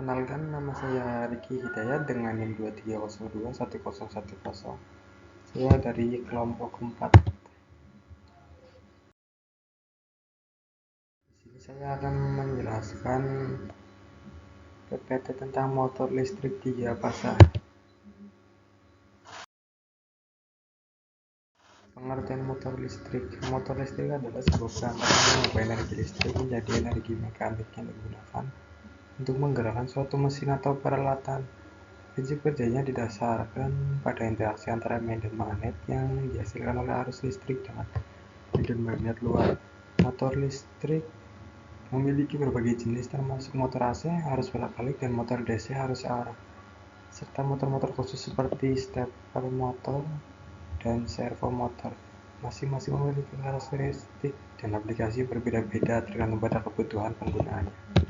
Perkenalkan, nama saya Riki Hidayat dengan NIM 23021010. Saya dari kelompok 4. Di sini saya akan menjelaskan PPT tentang motor listrik 3 fasa. Pengertian motor listrik. Motor listrik adalah sebuah perangkat yang mengubah energi listrik menjadi energi mekanik yang digunakan untuk menggerakkan suatu mesin atau peralatan. Prinsip kerjanya didasarkan pada interaksi antara medan magnet yang dihasilkan oleh arus listrik dengan medan magnet luar. Motor listrik memiliki berbagai jenis termasuk motor AC arus bolak-balik dan motor DC arus arah, serta motor-motor khusus seperti stepper motor dan servo motor. Masing-masing memiliki karakteristik dan aplikasi berbeda-beda tergantung pada kebutuhan penggunaannya.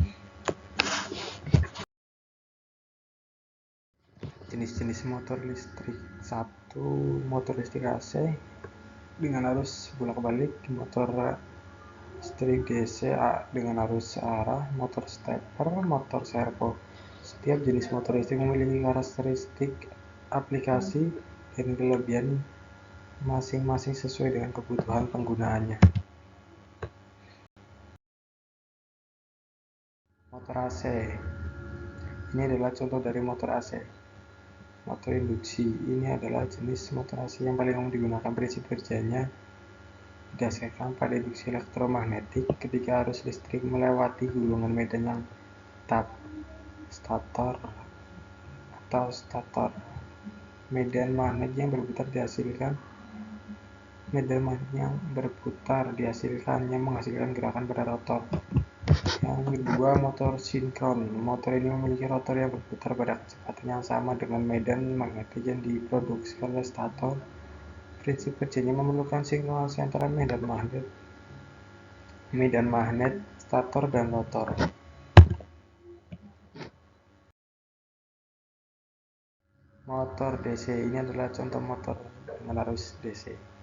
Jenis-jenis motor listrik. 1. Motor listrik AC dengan arus bolak-balik, motor listrik DC dengan arus arah, motor stepper, motor servo. Setiap jenis motor listrik memiliki karakteristik, aplikasi, dan kelebihan masing-masing sesuai dengan kebutuhan penggunaannya. Motor AC. Ini adalah contoh dari motor AC. Motor induksi. Ini adalah jenis motor AC yang paling umum digunakan. Prinsip kerjanya didasarkan pada induksi elektromagnetik ketika arus listrik melewati gulungan medan yang tetap, stator atau stator. Medan magnet yang berputar dihasilkannya menghasilkan gerakan pada rotor. Yang kedua, motor sinkron. Motor ini memiliki rotor yang berputar pada kecepatan yang sama dengan medan magnetik yang diproduksi oleh stator. Prinsip kerjanya memerlukan sinkronisasi antara medan magnet, stator, dan rotor. Motor DC. Ini adalah contoh motor dengan arus DC.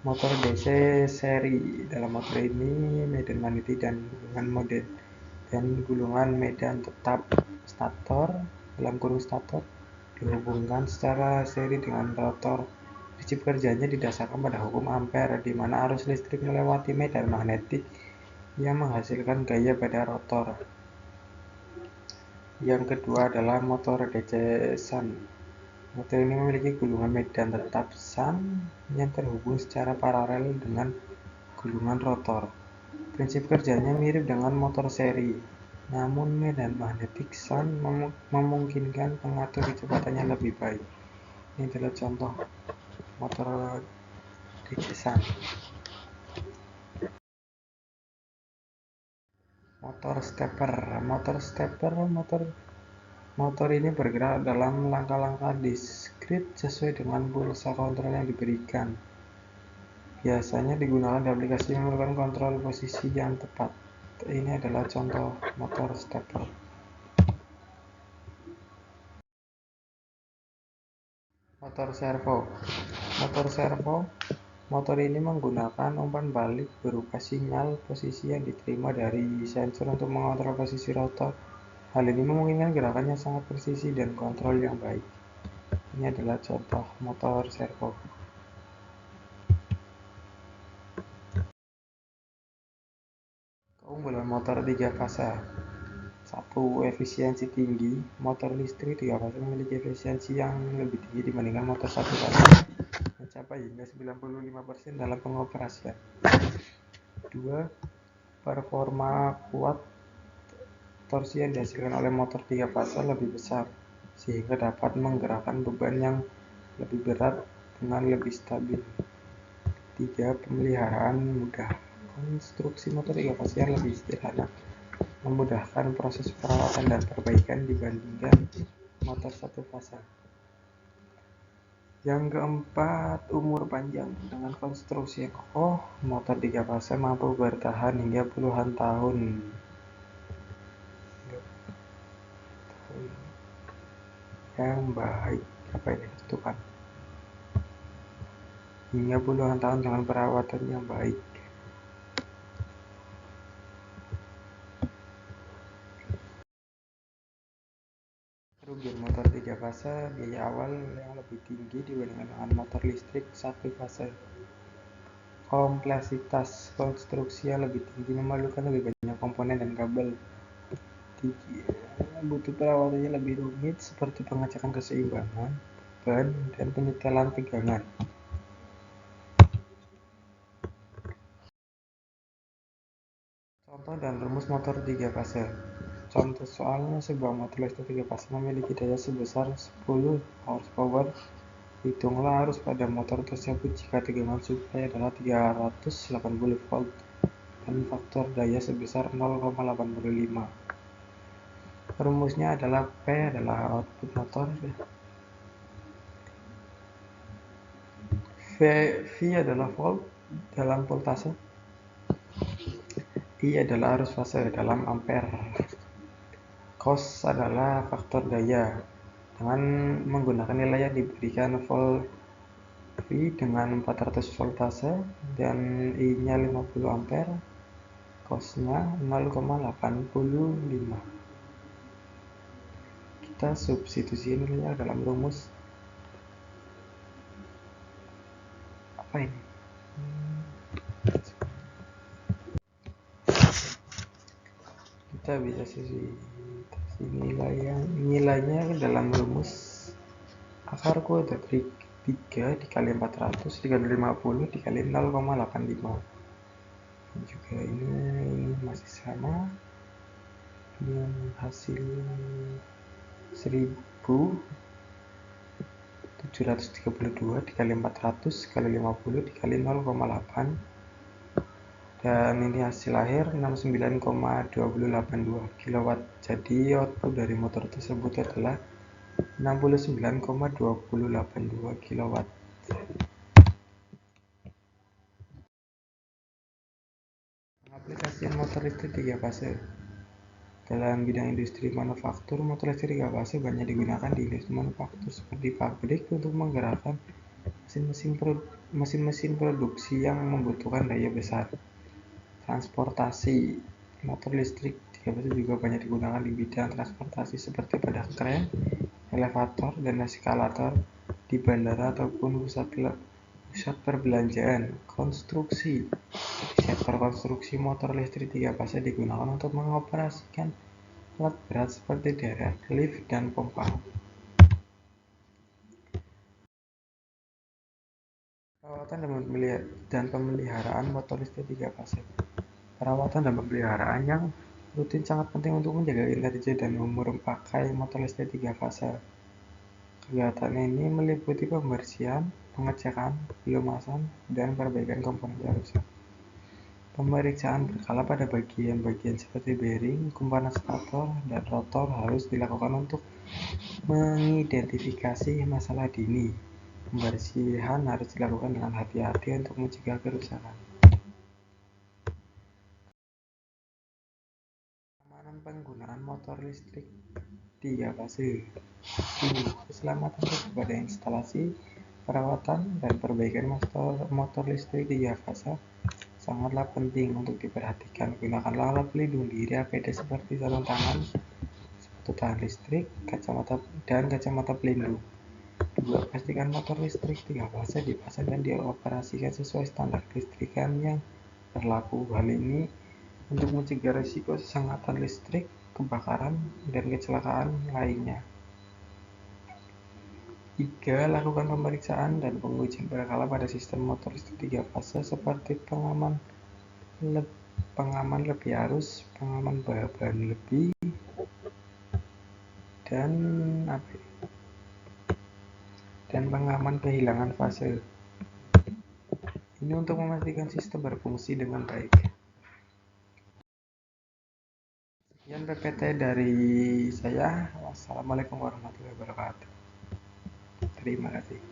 Motor DC seri. Dalam motor ini medan magnetik dan gulungan medan tetap stator (stator) dihubungkan secara seri dengan rotor. Prinsip kerjanya didasarkan pada hukum Ampere, di mana arus listrik melewati medan magnetik yang menghasilkan gaya pada rotor. Yang kedua adalah motor DC shunt. Motor ini memiliki gulungan medan tetap shunt yang terhubung secara paralel dengan gulungan rotor. Prinsip kerjanya mirip dengan motor seri, namun medan magnetik shunt memungkinkan pengatur kecepatannya lebih baik. Ini adalah contoh motor DC shunt. Motor stepper. Motor ini bergerak dalam langkah-langkah diskrit sesuai dengan pulsa kontrol yang diberikan. Biasanya digunakan di aplikasi yang memerlukan kontrol posisi yang tepat. Ini adalah contoh motor stepper. Motor servo. Motor ini menggunakan umpan balik berupa sinyal posisi yang diterima dari sensor untuk mengontrol posisi rotor. Hal ini memungkinkan gerakan yang sangat presisi dan kontrol yang baik. Ini adalah contoh motor servo. Keunggulan motor 3 fasa. 1. Efisiensi tinggi. Motor listrik 3 fasa memiliki efisiensi yang lebih tinggi dibandingkan motor 1 fasa, mencapai hingga 95% dalam pengoperasian. 2. Performa kuat. Torsi yang dihasilkan oleh motor 3 fasa lebih besar, sehingga dapat menggerakkan beban yang lebih berat dengan lebih stabil. 3. Pemeliharaan mudah. Konstruksi motor 3 fasa yang lebih sederhana memudahkan proses perawatan dan perbaikan dibandingkan motor 1 fasa. Yang keempat, umur panjang. Dengan konstruksi yang kokoh, motor 3 fasa mampu bertahan hingga puluhan tahun. Yang baik, hingga puluhan tahun dengan perawatan yang baik. Kerugian motor 3 fase, biaya awal yang lebih tinggi dibandingkan dengan motor listrik 1 fase. Kompleksitas konstruksi yang lebih tinggi memerlukan lebih banyak komponen dan kabel. Butuh perawatannya lebih rumit seperti pengecekan keseimbangan ban dan penyetelan tegangan. Contoh dan rumus motor 3 fase. Contoh soalnya, sebuah motor listrik 3 fase memiliki daya sebesar 10 horsepower. Hitunglah arus pada motor tersebut jika tegangan supply adalah 380 volt dan faktor daya sebesar 0,85. Rumusnya adalah P adalah output motor, V adalah volt dalam voltase, I adalah arus fase dalam ampere, cos adalah faktor daya. Dengan menggunakan nilai yang diberikan, volt V dengan 400 voltase dan I-nya 50 ampere, cos-nya 0,85. Kita substitusi nilainya dalam rumus. Apa ini? Kita bisa substitusi nilainya dalam rumus akar kuadrat 3 dikali 400 dikali 50 dikali 0,85. Juga ini masih sama dengan hasil 1732 dikali 400 dikali 50 dikali 0,8, dan ini hasil akhir 69,2082 kW. Jadi output dari motor tersebut adalah 69,2082 kW. Aplikasi motor listrik 3 fase. Dalam bidang industri manufaktur, motor listrik 3 fase banyak digunakan di industri manufaktur seperti pabrik untuk menggerakkan mesin-mesin produksi yang membutuhkan daya besar. Transportasi, motor listrik 3 fase juga banyak digunakan di bidang transportasi seperti pada kren, elevator, dan eskalator di bandara ataupun pusat perbelanjaan. Konstruksi, di sektor konstruksi, motor listrik 3 fase digunakan untuk mengoperasikan alat berat seperti derek, lift, dan pompa. Perawatan dan pemeliharaan motor listrik 3 fase. Perawatan dan pemeliharaan yang rutin sangat penting untuk menjaga kinerja dan umur pakai motor listrik 3 fase. Kegiatan ini meliputi pembersihan, pengecekan, pelumasan, dan perbaikan komponen yang rusak. Pemeriksaan berkala pada bagian-bagian seperti bearing, kumparan stator, dan rotor harus dilakukan untuk mengidentifikasi masalah dini. Pembersihan harus dilakukan dengan hati-hati untuk mencegah kerusakan. Keamanan penggunaan motor listrik 3 fase. Keselamatan pada instalasi, perawatan, dan perbaikan motor listrik 3 fase sangatlah penting untuk diperhatikan. Gunakanlah alat pelindung diri APD seperti sarung tangan, sepatu tahan listrik, kacamata pelindung. 2. Pastikan motor listrik 3 fase dipasang dan dioperasikan sesuai standar kelistrikan yang berlaku. Hal ini untuk mencegah risiko sengatan listrik, kebakaran, dan kecelakaan lainnya. 3. Lakukan pemeriksaan dan pengujian berkala pada sistem motor listrik 3 fase seperti pengaman lebih arus, pengaman bahan lebih, dan pengaman kehilangan fase. Ini untuk memastikan sistem berfungsi dengan baik. Sekian PPT dari saya. Wassalamualaikum warahmatullahi wabarakatuh. Terima kasih.